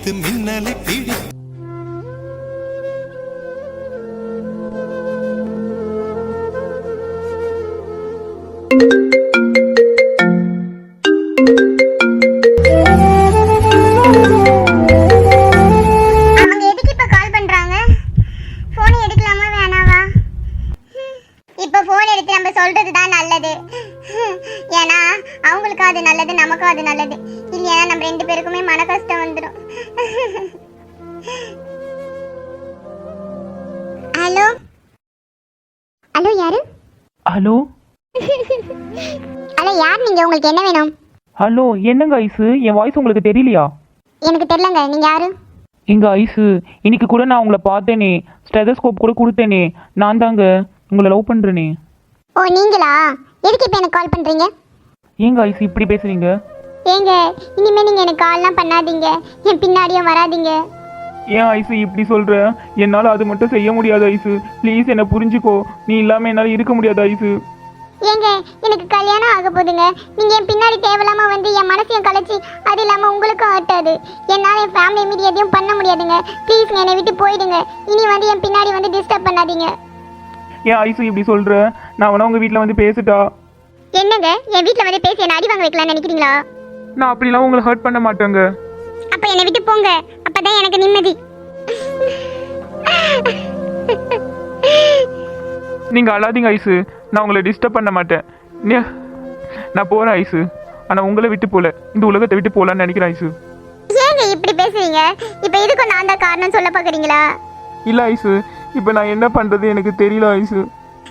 பிடித்து மின்னலை பிடி சொல்றதுதான் நல்லது. ஏன்னா அவங்களுக்கு அது நல்லது, நமக்கும் அது நல்லது. இல்லையா நம்ம ரெண்டு பேருக்குமே மன கஷ்டம் வந்துடும். ஹலோ ஹலோ யாரு? ஹலோ ஹலோ யார் நீங்க? உங்களுக்கு என்ன வேணும்? ஹலோ என்னங்க ஐஸு, என் வாய்ஸ் உங்களுக்கு தெரியலையா? எனக்கு தெரியலங்க, நீங்க யாரு? எங்க ஐஸு, இன்னைக்கு கூட நான் உங்களை பார்த்தேனே, ஸ்டெதஸ்கோப் கூட கொடுத்தேனே, நான் தாங்க உங்களை லவ் பண்ணுறேனே. ஓ நீங்களா? எதுக்கு இப்போ எனக்கு கால் பண்ணுறீங்க? ஏங்க ஐஸு இப்படி பேசுறீங்க? ஏங்க இனிமேல் நீங்கள் எனக்கு கால்லாம் பண்ணாதீங்க, என் பின்னாடியும் வராதீங்க. ஏன் ஐஸு இப்படி சொல்கிற? என்னால் அது மட்டும் செய்ய முடியாது ஐஸு, ப்ளீஸ் என்னை புரிஞ்சுக்கோ. நீ இல்லாமல் என்னால் இருக்க முடியாது ஐஸு. ஏங்க எனக்கு கல்யாணம் ஆக போதுங்க, நீங்கள் என் பின்னாடி தேவையில்லாமல் வந்து என் மனசையும் கலைச்சி அது இல்லாமல் உங்களுக்கும் ஆட்டாது. என்னால் என் ஃபேமிலி மீது எதையும் பண்ண முடியாதுங்க. ப்ளீஸ் என்னை விட்டு போயிடுங்க. இனி வந்து என் பின்னாடி வந்து டிஸ்டர்ப் பண்ணாதீங்க. ஏன் ஐஸு இப்படி சொல்கிற? நான் வேணா உங்கள் வீட்டில் வந்து பேசிட்டா? என்னங்க என் வீட்டில் வந்து பேசி என்ன அடி வாங்க வைக்கலாம்னு நினைக்கிறீங்களா? நான் அப்படிலாம் உங்களை ஹர்ட் பண்ண மாட்டேங்க. அப்போ என்னை விட்டு போங்க, அப்பதான் எனக்கு நிம்மதி. நீங்கள் அழாதீங்க ஐஸு, நான் உங்களை டிஸ்டர்ப் பண்ண மாட்டேன். நான் போகிறேன் ஐஸு, ஆனால் உங்களை விட்டு போகல, இந்த உலகத்தை விட்டு போகலான்னு நினைக்கிறேன் ஐஸு. ஏங்க இப்படி பேசுறீங்க? இப்போ இதுக்கும் நான் தான் காரணம் சொல்ல பார்க்குறீங்களா? இல்லை ஐஸு, இப்போ நான் என்ன பண்ணுறது எனக்கு தெரியல ஐஸு.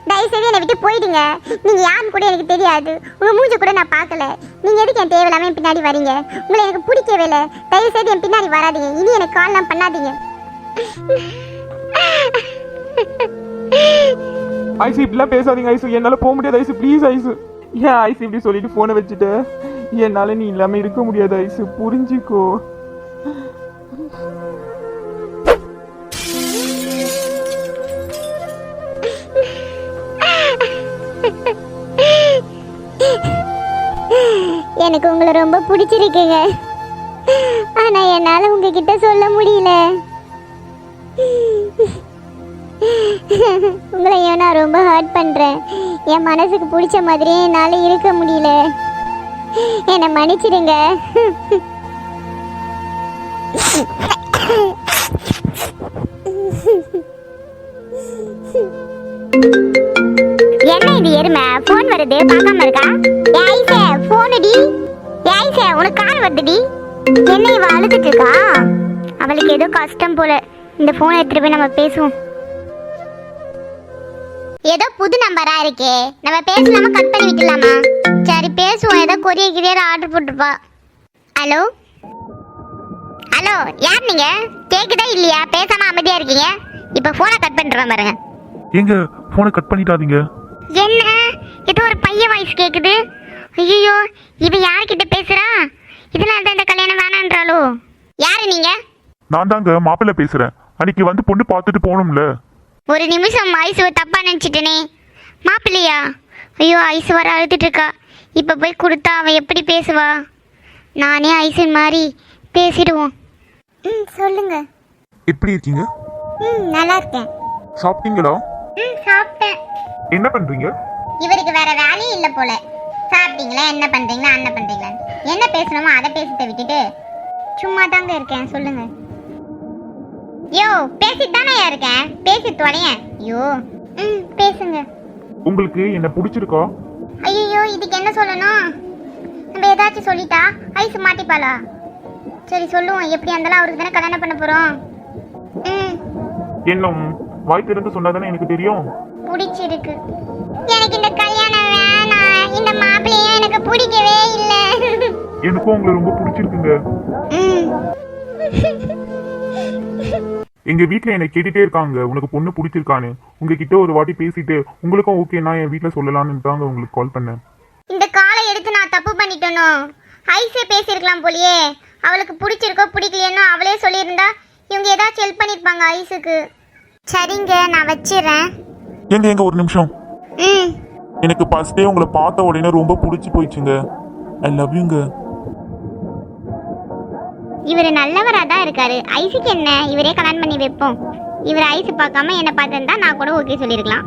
தயவுசெய்து என்னை விட்டு போயிடுங்க. நீங்கள் யாருன்னு கூட எனக்கு தெரியாது, உங்கள் மூஞ்சி கூட நான் பார்க்கல. நீங்கள் எதுக்கு என் தேவையில்லாமல் என் பின்னாடி வரீங்க? உங்களை எனக்கு பிடிக்கவே இல்லை. தயவுசெய்து என் பின்னாடி வராதீங்க, இனி எனக்கு கால்லாம் பண்ணாதீங்க. ஐஸு இப்படிலாம் பேசாதீங்க ஐஸு, என்னால் போக முடியாது ஐஸு, ப்ளீஸ் ஐஸு. ஏன் ஐஸு இப்படி சொல்லிட்டு ஃபோனை வச்சுட்டு? என்னால் நீ இல்லாமல் இருக்க முடியாது ஐஸு, புரிஞ்சிக்கோ. எனக்கு உங்களை ரொம்ப பிடிச்சிருக்குங்க, ஆனா என்னால உங்ககிட்ட சொல்ல முடியல. உங்களையும் நான் ரொம்ப ஹர்ட் பண்றேன். என் மனசுக்கு பிடிச்ச மாதிரியே என்னால இருக்க முடியல. என்னை மன்னிச்சிடுங்க. என்ன இது எருமை? போன் வருது, பார்க்காம இருக்கா? ஏய்சே போனுடி, ஏய்சே உனக்கு கால் வருதுடி. என்ன இவ அழுதுட்டு இருக்கா? அவளுக்கு ஏதோ கஷ்டம் போல. இந்த போனை எடுத்துட்டு போய் நம்ம பேசுவோம். ஏதோ புது நம்பரா இருக்கே, நம்ம பேசலாமா கட் பண்ணி விட்டுலாமா? சரி பேசுவோம். ஏதோ கொரியர் ஆர்டர் போட்டுருப்பா. ஹலோ ஹலோ யார் நீங்க? கேக்குதா இல்லையா? பேசாம அமைதியா இருக்கீங்க. இப்ப போனை கட் பண்ணிடுறேன் பாருங்க. எங்க போனை கட் பண்ணிட்டாதீங்க. என்ன ஏதோ ஒரு பையன் வாய்ஸ் கேக்குது. ஐயோ இவ யார்கிட்ட பேசுறா? இதனால தான் இந்த கல்யாணம் வேணான்றாளோ? யாரு நீங்க? நான் தாங்க மாப்பிள்ளை பேசுறேன். அன்னைக்கு வந்து பொண்ணு பார்த்துட்டு போகணும்ல. ஒரு நிமிஷம் ஐசுவை தப்பா நினைச்சிட்டனே. மாப்பிள்ளையா? ஐயோ ஐசு வர அழுதுட்டு இருக்கா. இப்ப போய் கொடுத்தா அவன் எப்படி பேசுவா? நானே ஐசன் மாதிரி பேசிடுவோம். சொல்லுங்க. எப்படி இருக்கீங்க? நல்லா இருக்கேன். சாப்பிட்டீங்களா? சாப்பிட்டேன். என்ன பண்றீங்க? இவருக்கு வேற வேலையே இல்ல போல. சாப்பிட்டீங்களா, என்ன பண்றீங்களா, என்ன பண்றீங்களா, என்ன பேசணுமோ அதை பேசிட்டு விட்டுட்டு சும்மா தாங்க இருக்கேன். சொல்லுங்க. யோ பேசிட்டு தானே இருக்கேன், பேசி தொலையேன். யோ பேசுங்க. உங்களுக்கு என்ன பிடிச்சிருக்கா? ஐயோ இதுக்கு என்ன சொல்லணும்? நம்ம ஏதாச்சும் சொல்லிட்டா ஐஸ் மாட்டிப்பாளா? சரி சொல்லுவோம். எப்படி இருந்தாலும் அவருக்கு தானே கல்யாணம் பண்ண போறோம். என்ன வாய் திறந்து சொன்னாதானே எனக்கு தெரியும். பிடிச்சிருக்கு. எனக்கு இந்த கல்யாணம் வேணாம். இந்த மாப்பிள்ளையும் எனக்கு பிடிக்கவே இல்லை. எனக்கும் உங்களை ரொம்ப பிடிச்சிருக்குங்க. எங்க வீட்டுல என்னை கேட்டுட்டே இருக்காங்க உனக்கு பொண்ணு பிடிச்சிருக்கான்னு. உங்ககிட்ட ஒரு வாட்டி பேசிட்டு உங்களுக்கும் ஓகேனா என் வீட்டுல சொல்லலாம்னு தாங்க உங்களுக்கு கால் பண்ணேன். இந்த காலை எடுத்து நான் தப்பு பண்ணிட்டேனோ? ஐஸே பேசியிருக்கலாம் போலியே. அவளுக்கு பிடிச்சிருக்கோ பிடிக்கலையோ அவளே சொல்லியிருந்தா இவங்க ஏதாச்சும் ஹெல்ப் பண்ணிருப்பாங்க ஐஸுக்கு. சரிங்க நான் வச்சிடறேன். எங்க ஒரு நிமிஷம். எனக்கு ஃபர்ஸ்ட் டே உங்களை பார்த்த உடனே ரொம்ப பிடிச்சி போயிடுச்சுங்க. ஐ லவ் யூங்க. இவர் நல்லவரா தான் இருக்காரு. ஐஸுக்கு என்ன, இவரே கல்யாணம் பண்ணி வைப்போம். இவர் ஐஸ் பார்க்காம என்ன பார்த்துருந்தா நான் கூட ஓகே சொல்லியிருக்கலாம்.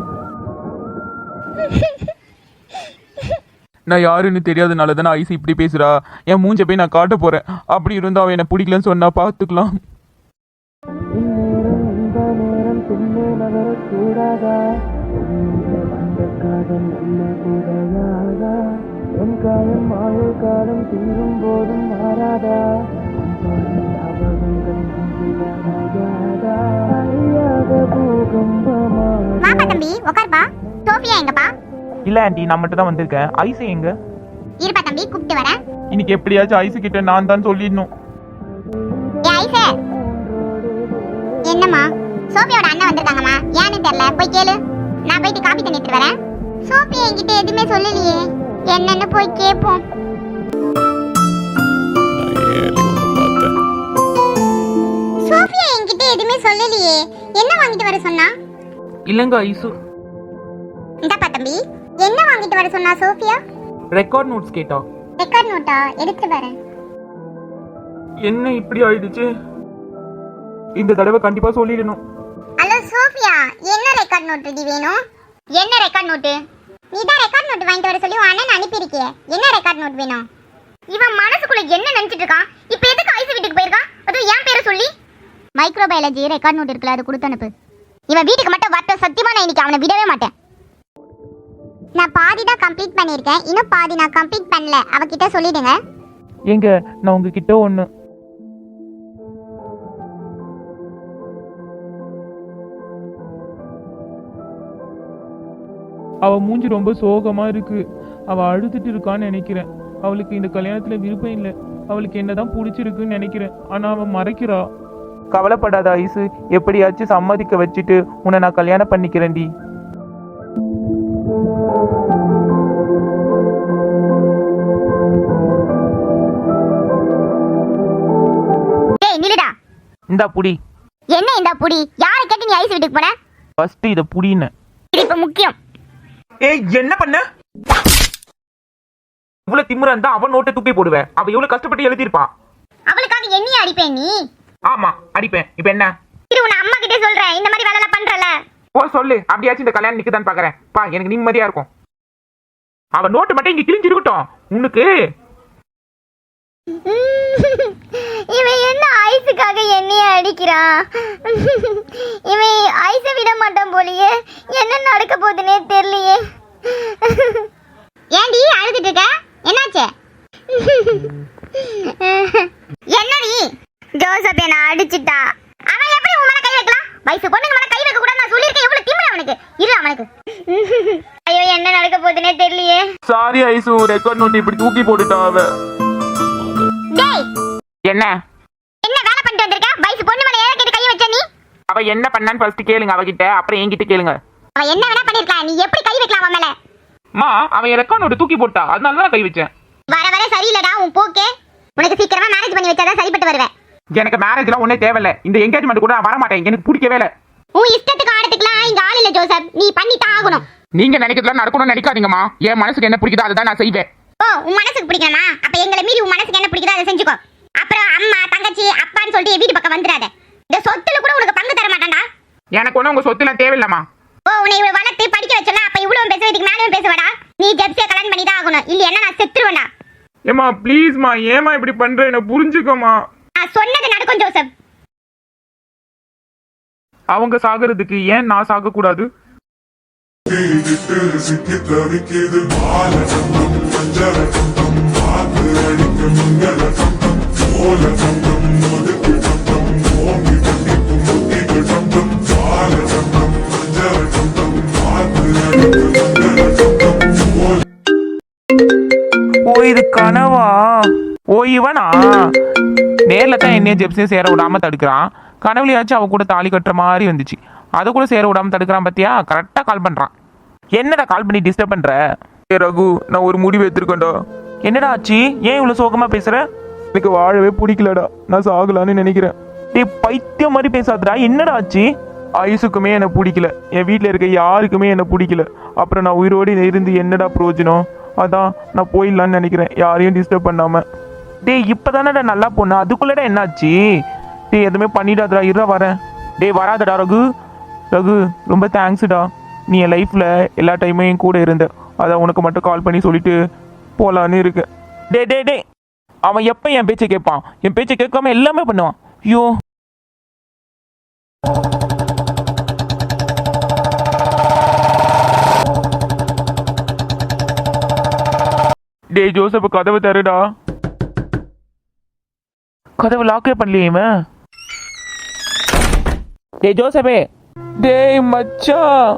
நான் யாருன்னு தெரியாதனால தானே ஐஸ் இப்படி பேசுறா. என் மூஞ்ச போய் நான் காட்ட போறேன். அப்படி இருந்தா அவன் என்ன பிடிக்கலன்னு சொன்னா பார்த்துக்கலாம். வாப்பா தம்பி, உட்காருப்பா. சோஃபியா எங்கப்பா? இல்ல ஆண்டி, நான் மட்டும் தான் வந்திருக்கேன். ஐஸ் எங்க? இருப்பா தம்பி, கூப்பிட்டு வரேன். இன்னைக்கு எப்படியாச்சும் ஐஸ் கிட்ட நான் தான் சொல்லிடணும். ஐஸே, என்னம்மா? சோஃபியோட அண்ணன் வந்திருக்காங்கம்மா. ஏன்னு தெரியல, போய் கேளு. நான் போயிட்டு காபி தண்ணி எடுத்துட்டு வரேன். சோஃபியா என்கிட்ட எதுவுமே சொல்லலையே, என்னன்னு போய் கேட்போம். சோஃபியா என்கிட்ட எதுவுமே சொல்லலையே, என்ன வாங்கிட்டு வர சொன்னா? இல்லங்க ஐசு, இந்தாப்பா தம்பி, என்ன வாங்கிட்டு வர சொன்னா சோஃபியா? ரெக்கார்ட் நோட்ஸ் கேட்டா. Record NOTA? எடுத்து வரேன். என்ன இப்படி ஆயிடுச்சு? இந்த தடவை கண்டிப்பா சொல்லிடணும். ஹலோ சோஃபியா, என்ன ரெக்கார்ட் நோட் டி வேணும்? என்ன ரெக்கார்ட் நோட்டு? நீ தான் ரெக்கார்ட் நோட் வாங்கிட்டு வர சொல்லி உன் அண்ணன் அனுப்பியிருக்கியே. என்ன ரெக்கார்ட் நோட் வேணும்? இவன் மனசுக்குள்ள என்ன நினைச்சிட்டு இருக்கான்? இப்போ எதுக்கு ஐஸ் வீட்டுக்கு போயிருக்கான்? அதுவும் என் பேரை சொல்லி. மைக்ரோபயாலஜி ரெக்கார்ட் நோட் இருக்குல்ல, அது கொடுத்து அனுப்பு. இவன் வீட்டுக்கு மட்டும் வரட்டும், சத்தியமா நான் இன்னைக்கு அவனை விடவே மாட்டேன். நான் பாதி தான் கம்ப்ளீட் பண்ணியிருக்கேன், இன்னும் பாதி நான் கம்ப்ளீட் பண்ணல. அவகிட்ட சொல்லிடுங்க. எங்க நான் உங்ககிட்ட ஒண்ணு. அவ மூஞ்சி ரொம்ப சோகமா இருக்கு. அவ அழுதுட்டு இருக்கான்னு நினைக்கிறேன். அவளுக்கு இந்த கல்யாணத்துல விருப்பம் இல்லை. அவளுக்கு என்னதான் பிடிச்சிருக்குன்னு நினைக்கிறேன். ஆனா அவ மறைக்கிறா. கவலைப்படாத ஐசு, எப்படியாச்சும் சம்மதிக்க வச்சுட்டு உன்னை நான் கல்யாணம் பண்ணிக்கிறேன்டி. டேய் நில்லுடா. இந்தா புடி. என்ன இந்த புடி? யாரை கேட்டு நீ ஐஸ் வீட்டுக்கு போன? ஃபர்ஸ்ட் இத புடின்னு. இது இப்ப முக்கியம். ஏய் என்ன பண்ண? இவ்வளவு திமிரா இருந்தா அவன் நோட்டை தூக்கி போடுவேன். அவ எவ்வளவு கஷ்டப்பட்டு எழுதிருப்பா. அவளுக்காக என்னைய அடிப்பேன் நீ? ஆமா அடிப்பேன். இப்ப என்ன? இரு, உன் அம்மா கிட்ட சொல்றேன். இந்த மாதிரி வேலை எல்லாம் பண்றல. ஓ சொல்லு, அப்படியாச்சும் இந்த கல்யாணம் நிக்குதான்னு பாக்குறேன். பா, எனக்கு நிம்மதியா இருக்கும். அவ நோட்டு மட்டும் இங்க கிழிஞ்சு இருக்கட்டும் உனக்கு. இவன் என்ன ஐஸுக்காக என்னைய அடிக்கிறான்? இவன் ஐஸை விட மாட்டான் போலியே. என்ன நடக்க போகுதுன்னே தெரியலையே. ஏன்டி அழுதுட்டு இருக்க? என்னாச்சு? என்னடி? ஜோசப் என்ன அடிச்சிட்டா. அவன் எப்படி உன் மேல கை வைக்கலாம்? வயசு பொண்ணுங்க மேல கை வைக்க கூடாது நான் சொல்லிருக்கேன். எவ்வளவு திமிரு அவனுக்கு. இரு அவனுக்கு. ஐயோ, என்ன நடக்க போகுதுன்னே தெரியலையே. சாரி ஐசு, ரெக்கார்ட் நோட் இப்படி தூக்கி போட்டுட்டா அவ. டேய், என்ன என்ன வேலை பண்ணிட்டு வந்திருக்க? வயசு பொண்ணு மேல ஏற கேட்டு கை வச்ச நீ? அவ என்ன பண்ணான்னு ஃபர்ஸ்ட் கேளுங்க அவகிட்ட, அப்புறம் என்கிட்ட கேளுங்க. அவ என்ன வேணா பண்ணிருக்கா, நீ எப்படி கை வைக்கலாம் அவன் மேல? மா, அவன் ரெக்கார்ட் நோட் தூக்கி போட்டா, அதனால தான் கை வச்சேன். வர வர சரியில்லடா உன் போக்கே. உனக்கு சீக்கிரமா மேரேஜ் பண்ணி வச்சாதான் சரிப்பட்டு வருவேன். எனக்கு மேரேஜ்லாம் ஒண்ணே தேவையில்ல. இந்த என்கேஜ்மெண்ட் கூட நான் வர மாட்டேன். எனக்கு பிடிக்கவே இல்ல. உன் இஷ்டத்துக்கு ஆடத்துக்குலாம் இங்க ஆள் இல்ல ஜோசப். நீ பண்ணித்தான் ஆகணும். நீங்க நினைக்கிறதுலாம் நடக்கணும்னு நினைக்காதீங்கம்மா. என் மனசுக்கு என்ன பிடிக்குதோ அதை தான் நான் செய்வேன். ஓ, உன் மனசுக்கு பிடிக்கணுமா? அப்ப எங்களை மீறி உன் மனசுக்கு என்ன பிடிக்குதோ அதை செஞ்சுக்கோ. அப்புறம் அம்மா தங்கச்சி அப்பான்னு சொல்லிட்டு என் வீட்டு பக்கம் வந்துடாத. இந்த சொத்துல கூட உனக்கு பங்கு தர மாட்டான்டா. எனக்கு ஒன்றும் உங்க சொத்துலாம் தேவையில்லம்மா. ஓ, உன்னை இவ்வளவு வளர்த்து படிக்க வச்சல, அப்ப இவ்வளவு பேசுறதுக்கு மேலும் பேசுவடா. நீ ஜெப்சியை கல்யாணம் பண்ணி தான் ஆகணும், இல்லையா நான் செத்துருவேன்டா. ஏமா ப்ளீஸ்மா, ஏமா இப்படி பண்ற? என்ன புரிஞ்சுக்கோமா. நான் சொன்னது நடக்கும் ஜோசப். அவங்க சாகிறதுக்கு ஏன் நான் சாக கூடாது? ஓ, இது கனவா? ஓ, இவனா நேர்ல தான் என்னைய ஜெப்சியை சேர விடாம தடுக்கிறான். கனவுலையாச்சும் அவ கூட தாலி கட்டுற மாதிரி வந்துச்சு. அதை கூட சேர விடாம தடுக்கிறான். பத்தியா, கரெக்டா கால் பண்றான். என்னடா கால் பண்ணி டிஸ்டர்ப் பண்ற? ஏ ரகு, நான் ஒரு முடிவு எடுத்துருக்கேன்டா. என்னடா ஆச்சு? ஏன் இவ்வளவு சோகமா பேசுற? எனக்கு வாழவே பிடிக்கலடா. நான் சாகலான்னு நினைக்கிறேன். டேய் பைத்தியம் மாதிரி பேசாதடா. என்னடா ஆச்சு? ஐசுக்குமே என்ன பிடிக்கல. என் வீட்டில் இருக்க யாருக்குமே என்ன பிடிக்கல. அப்புறம் நான் உயிரோடு இருந்து என்னடா பிரயோஜனம்? அதான் நான் போயிடலான்னு நினைக்கிறேன், யாரையும் டிஸ்டர்ப் பண்ணாம. டேய் இப்பதானடா நல்லா பொண்ணு அதுக்குள்ளடா என்னாச்சு? டேய் எதுவுமே பண்ணிடாதடா, இருடா வரேன். டேய் வராதடா ரகு. ரகு ரொம்ப தேங்க்ஸ்டா, நீ என் லைஃப்ல எல்லா டைமும் என் கூட இருந்த. அதான் உனக்கு மட்டும் கால் பண்ணி சொல்லிட்டு போலான்னு இருக்கேன். டே டே டே அவன் எப்போ என் பேச்சை கேட்பான்? என் பேச்சை கேட்காம எல்லாமே பண்ணுவான். ஐயோ டே ஜோசப் கதவு தருடா. கதவு லாக்கே பண்ணலையே இவன். டே ஜோசப்பே. டேய் மச்சான்